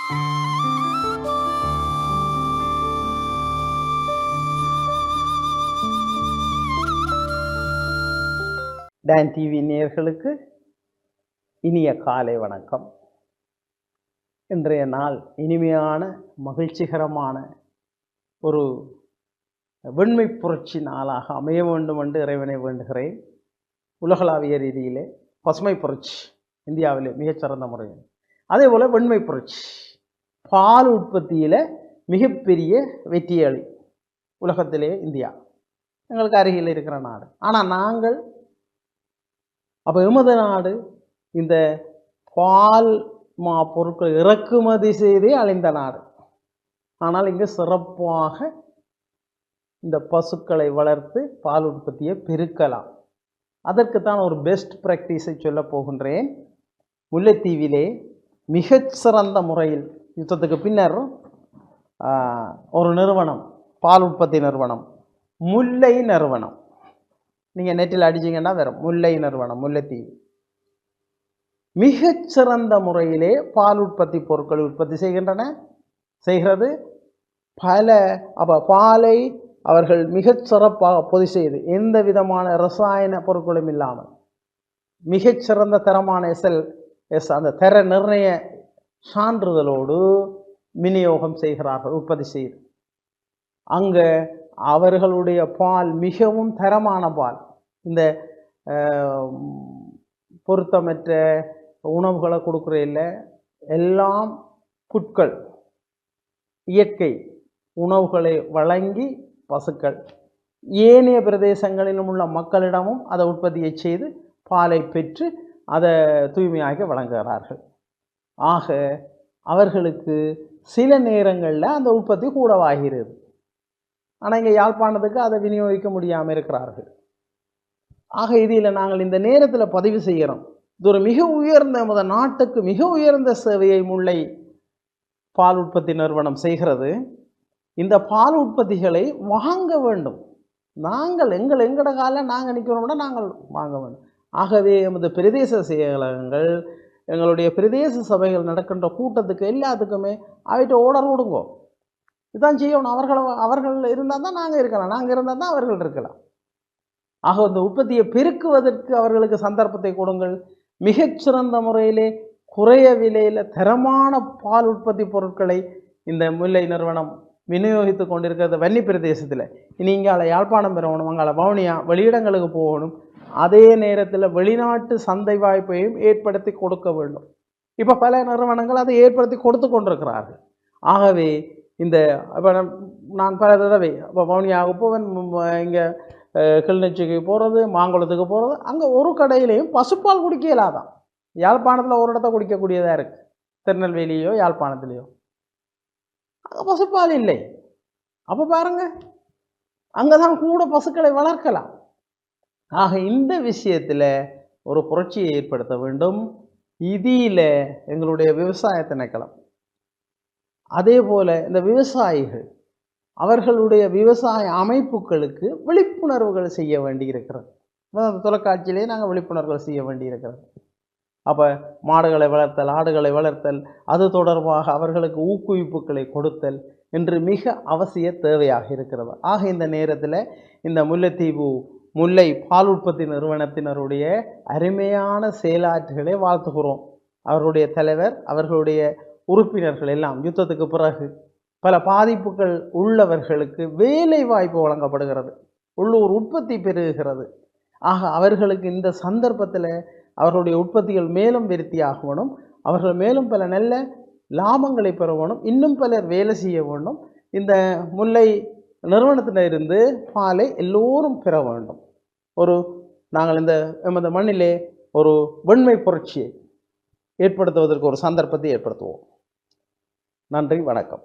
Don TV நேயர்களுக்கு இனிய காலை வணக்கம். இன்றைய நாள் இனிமையான மகிழ்ச்சிகரமான ஒரு வெண்மை புரட்சி நாளாக அமைய வேண்டும் என்று இறைவனை வேண்டுகிறேன். உலகளாவிய ரீதியிலே பசுமை புரட்சி இந்தியாவிலே மிகச்சிறந்த முறையில், அதே போல் வெண்மை புரட்சி பால் உற்பத்தியில் மிகப்பெரிய வெற்றியாளி உலகத்திலே இந்தியா, எங்களுக்கு அருகில் இருக்கிற நாடு. ஆனால் நாங்கள் அப்போ எமது நாடு இந்த பால் மா பொருட்கள் இறக்குமதி செய்தே அழிந்த நாடு. ஆனால் இங்கே சிறப்பாக இந்த பசுக்களை வளர்த்து பால் உற்பத்தியை பெருக்கலாம். அதற்குத்தான் ஒரு பெஸ்ட் ப்ராக்டிஸை சொல்ல போகின்றேன். முல்லைத்தீவிலே மிகச்சிறந்த முறையில் யுத்தத்துக்கு பின்னர் ஒரு நிறுவனம், பால் உற்பத்தி நிறுவனம், முல்லை நிறுவனம், நீங்கள் நெட்டில் அடிச்சிங்கன்னா வரும் முல்லை நிறுவனம், முல்லைத்தீவு மிகச்சிறந்த முறையிலே பால் உற்பத்தி பொருட்களை உற்பத்தி செய்கிறது. பாலை அவர்கள் மிகச்சிறப்பாக பொதி செய்து எந்த விதமான ரசாயன பொருட்களும் இல்லாமல் மிகச்சிறந்த தரமான அந்த தர நிர்ணய சான்றிதழோடு விநியோகம் செய்கிறார்கள், உற்பத்தி செய்து. அங்கே அவர்களுடைய பால் மிகவும் தரமான பால். இந்த பொருத்தமற்ற உணவுகளை கொடுக்குற இல்லை, எல்லாம் புட்கள், இயற்கை உணவுகளை வழங்கி பசுக்கள் ஏனைய பிரதேசங்களிலும் உள்ள மக்களிடமும் அதை உற்பத்தியை செய்து பாலை பெற்று அதை தூய்மையாக வழங்குகிறார்கள். ஆக அவர்களுக்கு சில நேரங்களில் அந்த உற்பத்தி கூடவாகிறது. ஆனால் இங்கே யாழ்ப்பாணத்துக்கு அதை விநியோகிக்க முடியாமல் இருக்கிறார்கள். ஆக இதில் நாங்கள் இந்த நேரத்தில் பதிவு செய்கிறோம். இது ஒரு மிக உயர்ந்த நாட்டுக்கு மிக உயர்ந்த சேவையை முல்லை பால் உற்பத்தி நிறுவனம் செய்கிறது. இந்த பால் உற்பத்திகளை வாங்க வேண்டும். நாங்கள் எங்கட காலில் நாங்கள் நிற்கணும்னா நாங்கள் வாங்க வேண்டும். ஆகவே எமது பிரதேச செயலகங்கள், எங்களுடைய பிரதேச சபைகள் நடக்கின்ற கூட்டத்துக்கு எல்லாத்துக்குமே அவைகிட்ட ஓர்டர் கொடுங்கோ, இதுதான் செய்யணும். அவர்கள் இருந்தால் தான் நாங்கள் இருக்கலாம், நாங்கள் இருந்தால் தான் அவர்கள் இருக்கலாம். ஆக இந்த உற்பத்தியை பெருக்குவதற்கு அவர்களுக்கு சந்தர்ப்பத்தை கொடுங்கள். மிகச்சிறந்த முறையிலே குறைய விலையில் தரமான பால் உற்பத்தி பொருட்களை இந்த முல்லை நிறுவனம் விநியோகித்து கொண்டிருக்கிறது வன்னி பிரதேசத்தில். இனி இங்கால யாழ்ப்பாணம் பெறணும், அங்கால வவுனியா வெளியிடங்களுக்கு போகணும். அதே நேரத்தில் வெளிநாட்டு சந்தை வாய்ப்பையும் ஏற்படுத்தி கொடுக்க வேண்டும். இப்போ பல நிறுவனங்கள் அதை ஏற்படுத்தி கொடுத்து கொண்டிருக்கிறார்கள். ஆகவே இந்த இப்போ நான் பல தடவை இப்போ வவுனியாவுக்கு போவேன், இங்கே கிளிநொச்சிக்கு போகிறது, மாங்குளத்துக்கு போகிறது, அங்கே ஒரு கடையிலையும் பசுப்பால் குடிக்க இல்லாதான். யாழ்ப்பாணத்தில் ஒரு இடத்த குடிக்கக்கூடியதாக இருக்குது, திருநெல்வேலியோ யாழ்ப்பாணத்துலேயோ, அங்கே பசுப்பால் இல்லை. அப்போ பாருங்க, அங்கே தான் கூட பசுக்களை வளர்க்கலாம். ஆக இந்த விஷயத்தில் ஒரு புரட்சியை ஏற்படுத்த வேண்டும். இதில் எங்களுடைய விவசாய திணைக்களம், அதே போல் இந்த விவசாயிகள், அவர்களுடைய விவசாய அமைப்புகளுக்கு விழிப்புணர்வுகள் செய்ய வேண்டியிருக்கிறது. அந்த தொலைக்காட்சியிலே நாங்கள் விழிப்புணர்வுகள் செய்ய வேண்டியிருக்கிறது. அப்போ மாடுகளை வளர்த்தல், ஆடுகளை வளர்த்தல், அது தொடர்பாக அவர்களுக்கு ஊக்குவிப்புகளை கொடுத்தல் என்று மிக அவசிய தேவையாக இருக்கிறது. ஆக இந்த நேரத்தில் இந்த முல்லைத்தீவு முல்லை பால் உற்பத்தி நிறுவனத்தினருடைய அருமையான செயலாற்றுகளை வாழ்த்துகிறோம். அவருடைய தலைவர், அவர்களுடைய உறுப்பினர்கள் எல்லாம் யுத்தத்துக்கு பிறகு பல பாதிப்புகள் உள்ளவர்களுக்கு வேலை வாய்ப்பு வழங்கப்படுகிறது, உள்ளூர் உற்பத்தி பெருகுகிறது. ஆக அவர்களுக்கு இந்த சந்தர்ப்பத்தில் அவர்களுடைய உற்பத்திகள் மேலும் விருத்தியாக வேணும், அவர்கள் மேலும் பல நல்ல லாபங்களை பெற வேணும், இன்னும் பலர் வேலை செய்ய வேண்டும். இந்த முல்லை நிறுவனத்திலிருந்து பாலை எல்லோரும் பெற வேண்டும். நாங்கள் இந்த எமது மண்ணிலே ஒரு வெண்மை புரட்சியை ஏற்படுத்துவதற்கு ஒரு சந்தர்ப்பத்தை ஏற்படுத்துவோம். நன்றி, வணக்கம்.